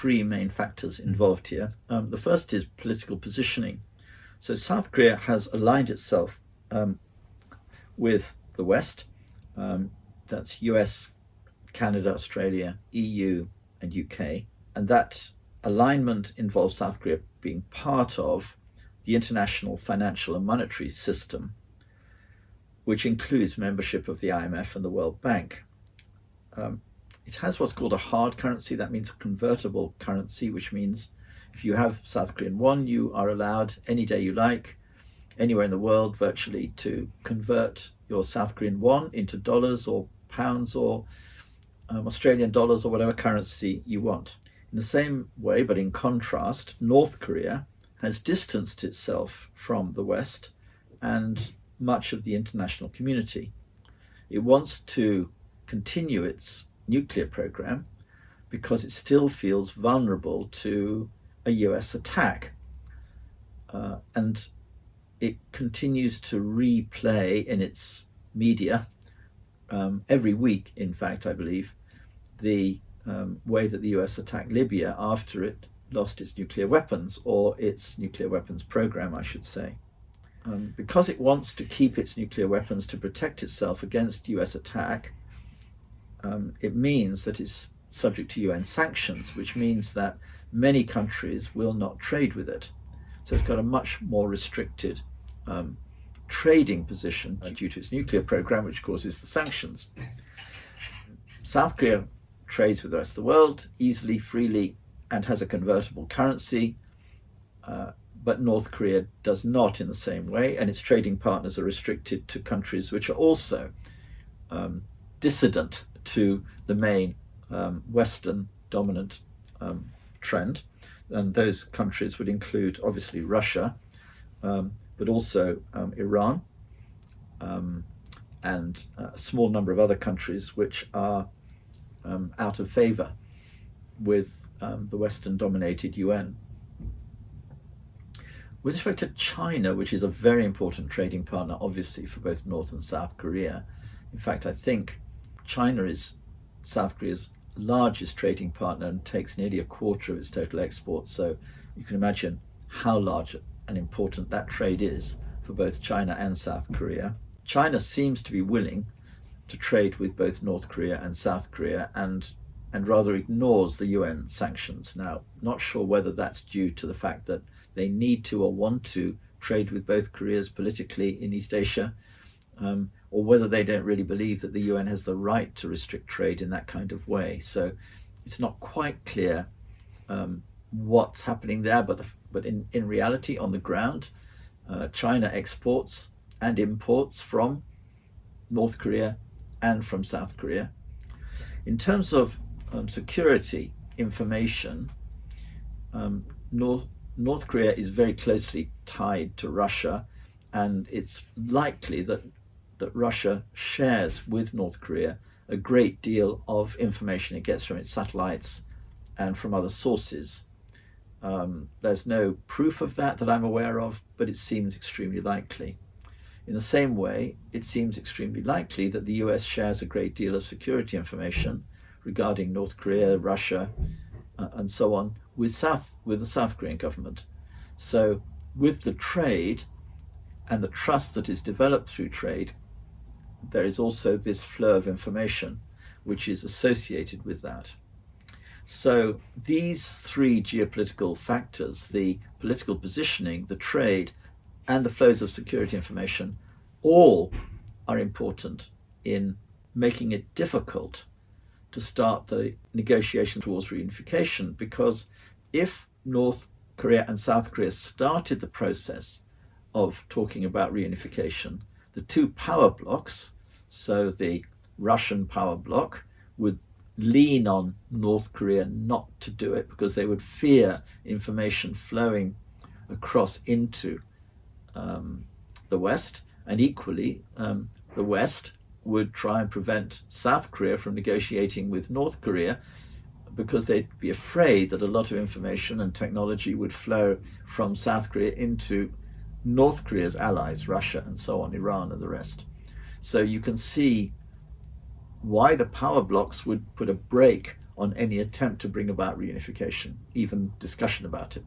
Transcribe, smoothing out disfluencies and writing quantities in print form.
three main factors involved here. The first is political positioning. So South Korea has aligned itself with the West. That's US, Canada, Australia, EU, and UK. And that alignment involves South Korea being part of the international financial and monetary system, which includes membership of the IMF and the World Bank. It has what's called a hard currency. That means a convertible currency, which means if you have South Korean won, you are allowed any day you like, anywhere in the world virtually, to convert your South Korean won into dollars or pounds or Australian dollars or whatever currency you want. In the same way, but in contrast, North Korea has distanced itself from the West and much of the international community. It wants to continue its nuclear program because it still feels vulnerable to a US attack. And it continues to replay in its media, every week, in fact, I believe, the way that the US attacked Libya after it lost its nuclear weapons, or its nuclear weapons program, I should say. Because it wants to keep its nuclear weapons to protect itself against US attack, it means that it's subject to UN sanctions, which means that many countries will not trade with it. So it's got a much more restricted trading position due to its nuclear program, which causes the sanctions. South Korea trades with the rest of the world easily, freely, and has a convertible currency, but North Korea does not in the same way, and its trading partners are restricted to countries which are also dissident to the main Western dominant trend. And those countries would include, obviously, Russia, but also Iran, and a small number of other countries which are out of favor with the Western-dominated UN. With respect to China, which is a very important trading partner, obviously, for both North and South Korea, in fact, I think China is South Korea's largest trading partner and takes nearly a quarter of its total exports. So you can imagine how large and important that trade is for both China and South Korea. China seems to be willing to trade with both North Korea and South Korea and rather ignores the UN sanctions. Now, not sure whether that's due to the fact that they need to or want to trade with both Koreas politically in East Asia, or whether they don't really believe that the UN has the right to restrict trade in that kind of way. So it's not quite clear what's happening there, but in reality, on the ground, China exports and imports from North Korea and from South Korea. In terms of security information, North Korea is very closely tied to Russia, and it's likely that Russia shares with North Korea a great deal of information it gets from its satellites and from other sources. There's no proof of that I'm aware of, but it seems extremely likely. In the same way, it seems extremely likely that the US shares a great deal of security information regarding North Korea, Russia, and so on with the South Korean government. So with the trade and the trust that is developed through trade, there is also this flow of information which is associated with that. So these three geopolitical factors, the political positioning, the trade, and the flows of security information, all are important in making it difficult to start the negotiations towards reunification, because if North Korea and South Korea started the process of talking about reunification, the two power blocks, so the Russian power bloc, would lean on North Korea not to do it because they would fear information flowing across into the West, and equally the West would try and prevent South Korea from negotiating with North Korea because they'd be afraid that a lot of information and technology would flow from South Korea into North Korea's allies, Russia and so on, Iran and the rest. So you can see why the power blocks would put a brake on any attempt to bring about reunification, even discussion about it.